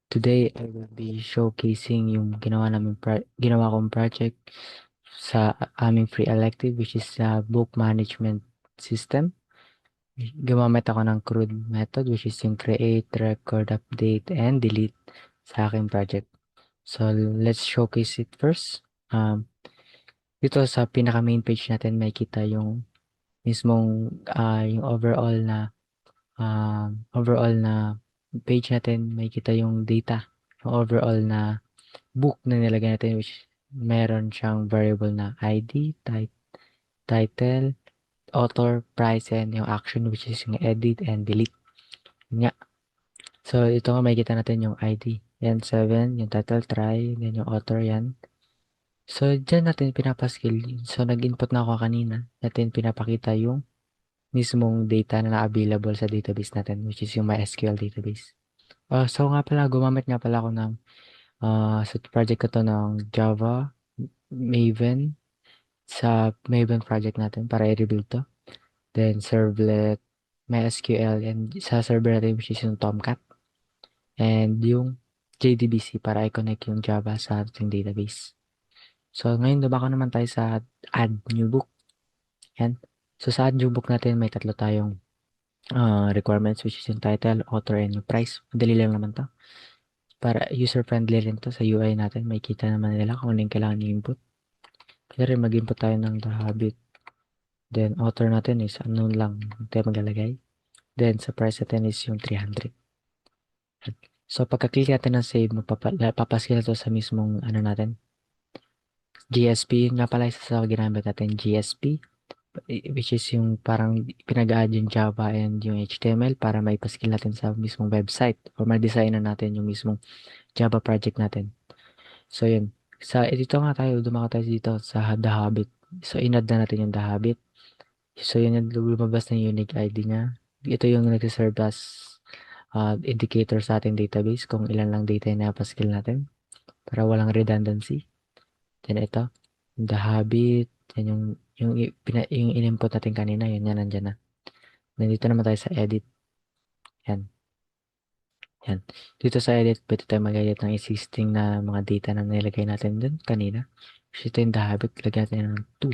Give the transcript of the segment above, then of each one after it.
Today, I will be showcasing yung ginawa kong project sa aming free elective, which is book management system. Gumamit ako ng CRUD method, which is yung create, record, update, and delete sa aking project. So let's showcase it first. Dito sa pinaka main page natin may kita yung mismong yung overall na page natin. May kita yung data, yung overall na book na nilagay natin, which meron siyang variable na ID, title, author, price, and yung action, which is yung edit and delete. Yun nga. So ito nga makikita natin yung ID. Yan 7, yung title, try, then yung author yan. So dyan natin pinapaskill. So nag-input na ako kanina. Natin pinapakita yung mismong data na available sa database natin, which is yung MySQL database. So nga pala, gumamit nga pala ako ng sa project ko to ng Java, Maven, sa Maven project natin para i-rebuild to. Then servlet, MySQL, and sa server natin which is yung Tomcat. And yung JDBC para i-connect yung Java sa ating database. So ngayon dumako naman tayo sa add new book. Yan. So sa add new book natin may tatlo tayong requirements, which is yung title, author, and yung price. Madali lang naman to. Para user-friendly rin to sa UI natin. May kita naman nila kung ano yung kailangan i-input. Kaya rin mag-input tayo ng the habit. Then author natin is unknown lang. Hindi tayo maglalagay. Then sa price natin is yung 300. So pagka-click natin ng save, papaskill to sa mismong ano natin. GSP, yun nga pala isa sa ginamit natin, GSP, which is yung parang pinag-add yung Java and yung HTML para maipaskill natin sa mismong website or ma-design na natin yung mismong Java project natin. So yun. Dito nga tayo, dumako tayo dito sa The Habit. So in-add na natin yung The Habit. So yun yung lumabas na yung unique ID niya. Ito yung nagsiserve as indicator sa ating database kung ilan lang data yung napaskill natin para walang redundancy. Then ito, The Habit. Yan yung in-input natin kanina. Yun yan, nandyan na. Nandito naman tayo sa edit. Yan. Yan. Dito sa edit, pwede tayo mag-edit ng existing na mga data na nilagay natin dun kanina. So, ito yung The Habit. Lagyan natin ng 2.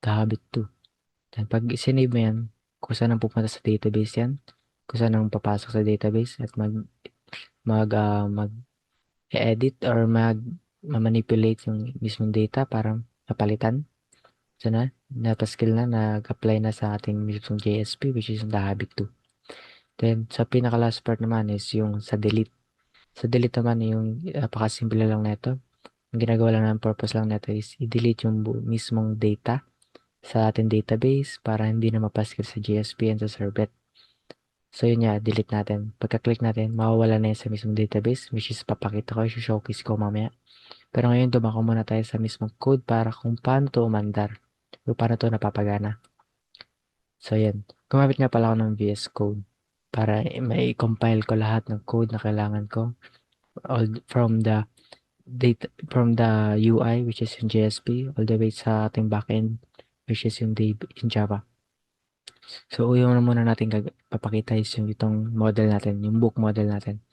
The Habit 2. Then, pag sinave mo yan, kung saan ang pupunta sa database yan, kung saan ang papasok sa database, at mag-edit or manipulate yung mismong data para napalitan. So napaskill na, nag-apply na sa ating mismong JSP, which is The Habit 2. Then, sa pinaka-last part naman is yung sa delete. Sa delete naman yung napakasimple lang nito. Ang ginagawa lang ng purpose lang nito is i-delete yung mismong data sa ating database para hindi na mapaskil sa GSP and sa servlet. So yun nga, delete natin. Pagka-click natin, mawawala na yun sa mismong database, which is papakita ko, showcase ko mamaya. Pero ngayon, dumako muna tayo sa mismong code para kung paano to umandar o paano to napapagana. So yan, gumamit nga pala ako ng VS Code para may compile ko lahat ng code na kailangan ko all from the UI, which is yung JSP, all the way sa ating backend, which is yung Java. So yung muna natin papakita is yung itong model natin, yung book model natin.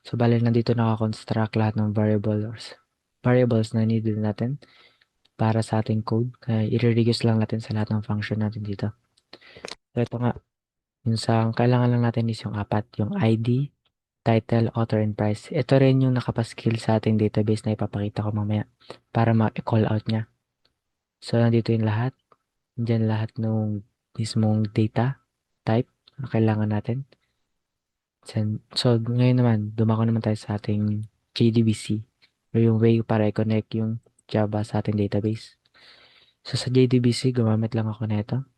So bali nandito nakakonstruct lahat ng variables na needed natin para sa ating code. Kaya i-reduce lang natin sa lahat ng function natin dito. So ito nga, yung sa kailangan lang natin is yung apat, yung ID, title, author, and price. Ito rin yung nakapaskill sa ating database na ipapakita ko mamaya para ma-call out niya. So nandito yung lahat. Diyan lahat ng mismong data type na kailangan natin. So ngayon naman, dumako naman tayo sa ating JDBC or yung way para i-connect yung Java sa ating database. So sa JDBC, gumamit lang ako nito.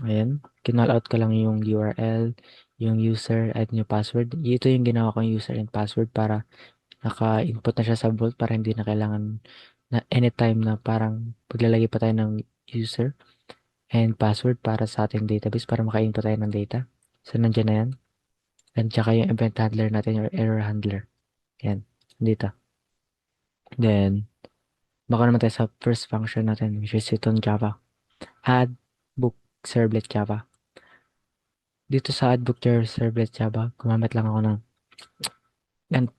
Ayan, kinall out ko lang yung URL, yung user at yung password. Ito yung ginawa kong user and password para naka-input na siya sa Vault para hindi na kailangan na anytime na parang paglalagay pa tayo ng user and password para sa ating database para maka-input tayo ng data. So, nandiyan na yan. And tsaka yung event handler natin or error handler. Yan, dito. Then, baka naman tayo sa first function natin, which is itong Java. Add book servlet Java. Dito sa add book servlet Java, gumamit lang ako ng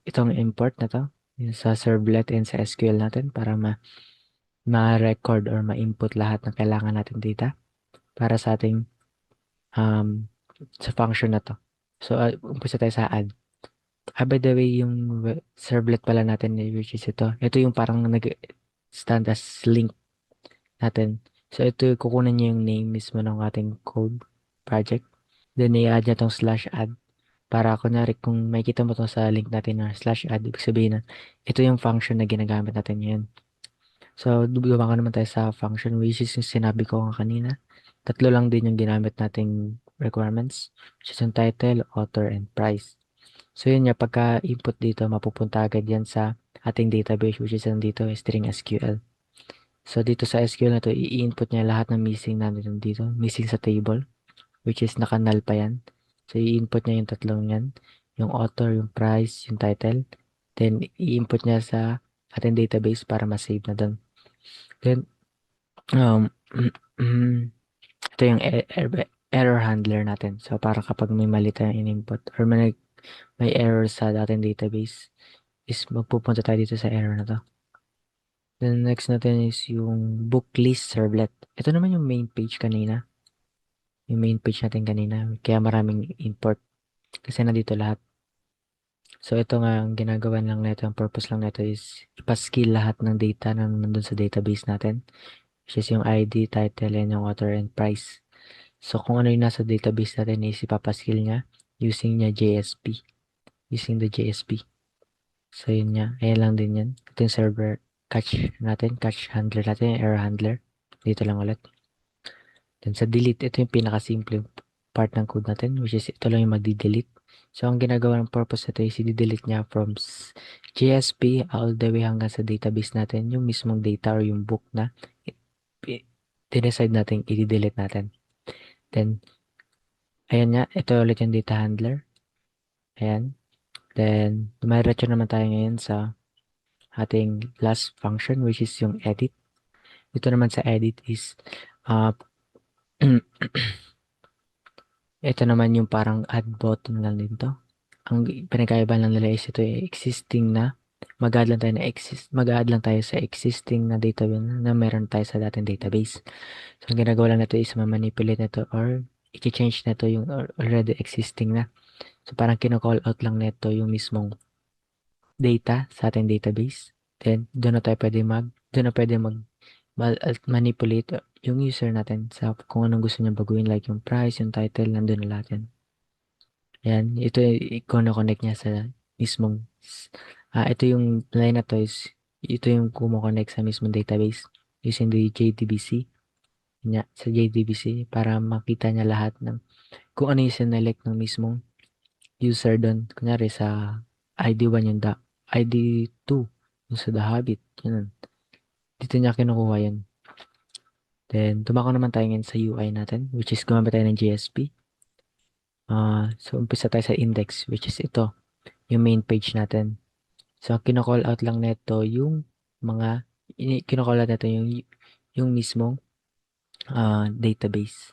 itong import na to, yung sa servlet and sa SQL natin para ma-record or ma-input lahat ng kailangan natin data para sa ating um, sa function na to. So, umpisa tayo sa add. By the way, yung servlet pala natin, which is ito. Ito yung parang nag-stand as link natin. So, ito, kukunan niya yung name mismo ng ating code project. Then, i-add niya tong slash add. Para kunyari, kung makikita mo to sa link natin na slash add, ibig sabihin na ito yung function na ginagamit natin ngayon. So, dumaga naman tayo sa function, which is yung sinabi ko nga kanina. Tatlo lang din yung ginamit nating requirements, which is yung title, author, and price. So, yun nga, pagka-input dito, mapupunta agad yan sa ating database, which is nandito, string SQL. So, dito sa SQL na to, i-input niya lahat ng missing natin dito, missing sa table, which is naka-null pa yan. So, i-input niya yung tatlong yan, yung author, yung price, yung title. Then, i-input niya sa ating database para ma-save na doon. Then, um, ito yung error handler natin. So, para kapag may mali tayong in-input or may error sa ating database, is magpupunta tayo dito sa error na to. Then, next natin is yung book list servlet. Ito naman yung main page kanina. Yung main page natin kanina. Kaya maraming import. Kasi nandito lahat. So, ito nga, ang ginagawa lang nito, ang purpose lang nito is ipaskill lahat ng data na nandun sa database natin. Which is yung ID, title, and yung author and price. So, kung ano yung nasa database natin is ipapaskill niya using niya JSP. Using the JSP. So, yun niya. Ayan lang din yan. Ito yung server catch natin. Catch handler natin. Error handler. Dito lang ulit. Then sa delete, ito yung pinakasimple part ng code natin, which is ito lang yung magdi-delete. So, ang ginagawa ng purpose nito is i-delete niya from JSP all the way hanggang sa database natin, yung mismong data or yung book na dinecide natin i-delete natin. Then, ayan nga, ito ulit yung data handler. Ayan. Then, dumiretso naman tayo ngayon sa ating last function, which is yung edit. Ito naman sa edit is, uh, ito naman yung parang add button lang din to. Ang pinagkaiba lang nila is ito yung existing na mag-add lang tayo sa existing na database na meron tayo sa dating database. So, ang ginagawa lang nito is ma-manipulate nito or i-change nito yung already existing na. So, parang kino-call out lang nito yung mismong data sa ating database. Then, doon na pwede manipulate yung user natin sa kung anong gusto niya baguhin, like yung price, yung title, nandun na lahat yan. Yan, ito i-connect niya sa mismong, ito yung line na to is, ito yung kumo-connect sa mismong database using the JDBC. Yan, sa JDBC para makita niya lahat ng kung ano yung sinelect ng mismong user doon. Kunyari sa ID1 yung ID2 yung sa The Habit. Yun. Dito niya kinukuha yun. Then, tumako naman tayo ngayon sa UI natin, which is gumamit tayo ng JSP. So, umpisa tayo sa index, which is ito, yung main page natin. So, kino-call out lang nito yung mga, kino-call out nito yung mismong database.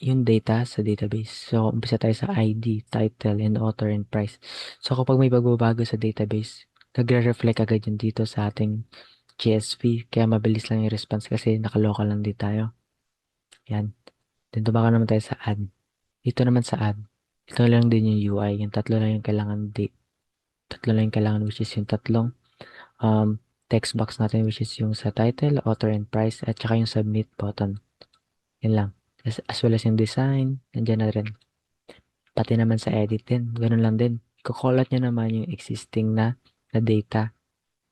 Yung data sa database. So, umpisa tayo sa ID, title, and author, and price. So, kapag may pagbabago sa database, nagre-reflect agad yun dito sa ating GSV. Kaya mabilis lang yung response kasi nakalocal lang din tayo. Yan. Then, tumaka naman tayo sa add. Dito naman sa add. Ito lang din yung UI. Yung tatlo lang yung kailangan tatlo lang yung kailangan, which is yung tatlong text box natin, which is yung sa title, author, and price, at saka yung submit button. Yan lang. As well as yung design, nandiyan na rin. Pati naman sa edit din, ganun lang din. Kukulat nyo naman yung existing na data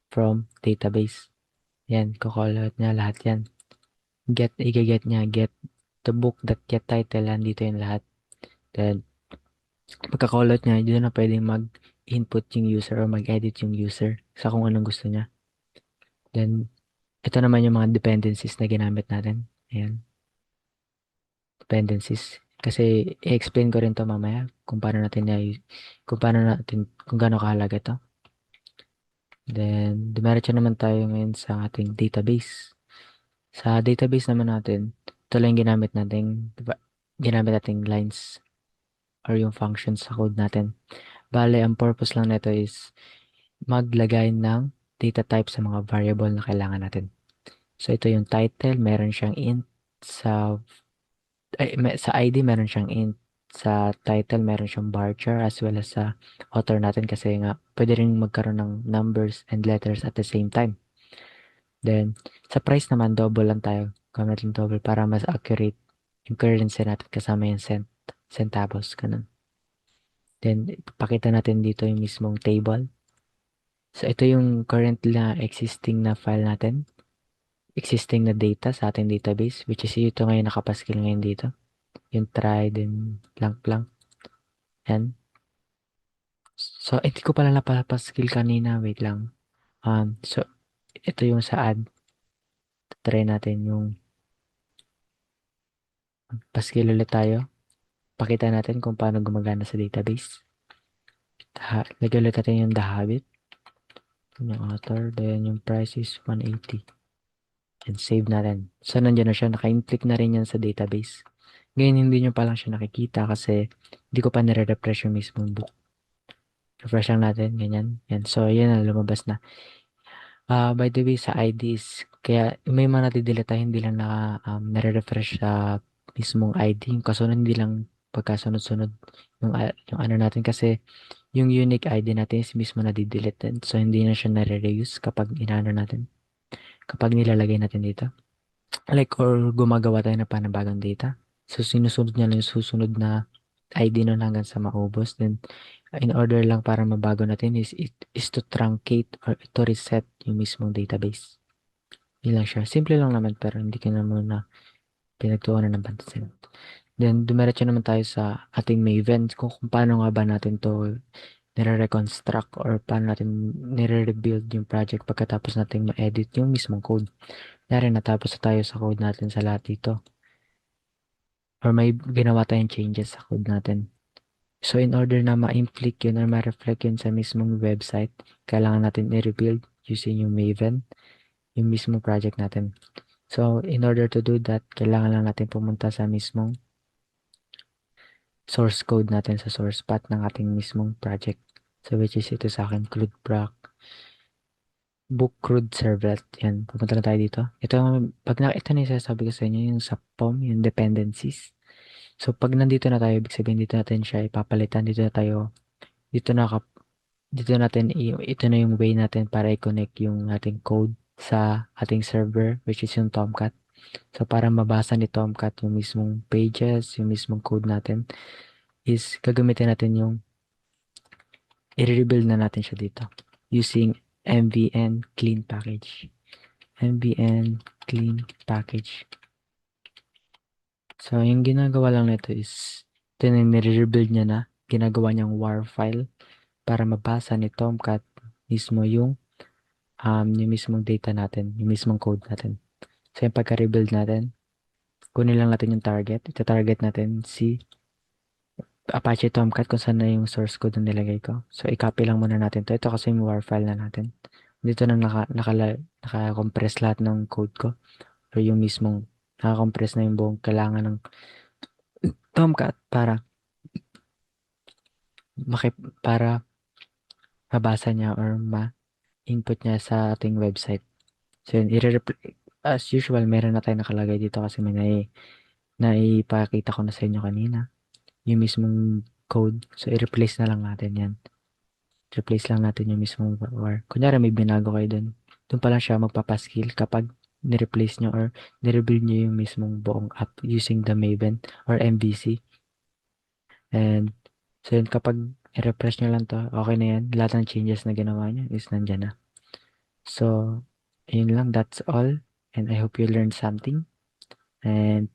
from database. Yan, kukulat niya lahat yan. I-get niya, get the book that get title, andito yung lahat. Then, pagkakulot niya, dito na pwedeng mag-input yung user or mag-edit yung user sa kung anong gusto niya. Then, ito naman yung mga dependencies na ginamit natin. Ayan, dependencies. Kasi, i-explain ko rin to mamaya kung kung gaano kahalaga to. Then, dumiretso naman tayo ngayon sa ating database. Sa database naman natin, ito lang yung ginamit nating lines or yung functions sa code natin. Bale, ang purpose lang nito is maglagay ng data type sa mga variable na kailangan natin. So, ito yung title, meron siyang int sa sa ID meron siyang int, sa title meron siyang varchar as well as sa author natin kasi nga pwede rin magkaroon ng numbers and letters at the same time. Then, sa price naman, double lang tayo. Gamit lang double para mas accurate yung currency natin kasama yung centavos, ganun. Then, ipakita natin dito yung mismong table. So, ito yung currently na existing na file natin. Existing na data sa ating database, which is ito ngayon nakapaskil ngayon dito. Yung try, then blank. Yan. So, hindi ko pala napapaskil kanina. Wait lang. So, ito yung sa add. Try natin yung paskil ulit tayo. Pakita natin kung paano gumagana sa database. Lagyan ulit natin yung the habit. Yung author. Then yung price is 180. And save natin. So, nandiyan na siya. Naka-click na rin yan sa database. Ngayon, hindi nyo pa lang siya nakikita kasi hindi ko pa nire-refresh yung mismong book. Refresh lang natin. Ganyan. Yan. So, yan na. Lumabas na. By the way, sa IDs, kaya may mga nadidelete tayo, hindi lang nare-refresh sa mismong ID. Yung kasunod, hindi lang pagkasunod-sunod yung ano natin kasi yung unique ID natin is mismo nadidelete. So, hindi na siya nare-reuse kapag inaano natin. Kapag nilalagay natin dito. Like, or gumagawa tayo na panibagong data. So, sinusunod niya lang yung susunod na ID nun hanggang sa maubos. Then, in order lang para mabago natin is to truncate or to reset yung mismong database. Yun lang siya. Simple lang naman pero hindi ka na muna pinagtuunan ng pansin. Then, dumiretso naman tayo sa ating Maven kung paano nga ba natin to nire-reconstruct or paano natin nire-rebuild yung project pagkatapos natin ma-edit yung mismong code. Kaya natapos na tayo sa code natin sa lahat dito. Or may ginawa tayong changes sa code natin. So, in order na ma-inflict yun or ma-reflect yun sa mismong website, kailangan natin i-rebuild using yung Maven, yung mismong project natin. So, in order to do that, kailangan lang natin pumunta sa mismong source code natin sa source path ng ating mismong project. So, which is ito sa akin, CrudeBrock, Book Crude Servlet. Yan, pupunta na tayo dito. Ito, ito na yung sasabi ko sa inyo, yung sa POM, yung dependencies. So, pag nandito na tayo, ibig sabihin dito natin siya ipapalitan. Dito na tayo, dito natin, ito na yung way natin para i-connect yung ating code sa ating server, which is yung Tomcat. So, para mabasa ni Tomcat yung mismong pages, yung mismong code natin, is gagamitin natin yung i-rebuild na natin siya dito using mvn clean package. Mvn clean package. So, yung ginagawa lang nito is, ito na nire-rebuild niya na, ginagawa niyang war file para mabasa ni Tomcat mismo yung mismong data natin, yung mismong code natin. So, yung pagka-rebuild natin, kunin lang natin yung target. Ita-target natin si Apache Tomcat kung saan na yung source code na nilagay ko. So, i-copy lang muna natin to. Ito kasi yung war file na natin. Dito na naka-compress lahat ng code ko. Or yung mismong naka-compress na yung buong kailangan ng Tomcat para mabasa niya or ma-input niya sa ating website. So, yun, as usual, meron na tayo nakalagay dito kasi may naipakita ko na sa inyo kanina. Yung mismong code. So, i-replace na lang natin yan. Replace lang natin yung mismong var. Kunyari may binago kayo dun. Dun pa lang siya magpapaskill kapag ni-replace nyo or ni-rebuild nyo yung mismong buong app using the Maven or MVC. And so yun, kapag i-refresh nyo lang to, okay na yan. Lahat ng changes na ginawa nyo is nandyan na. So, yun lang. That's all. And I hope you learned something. And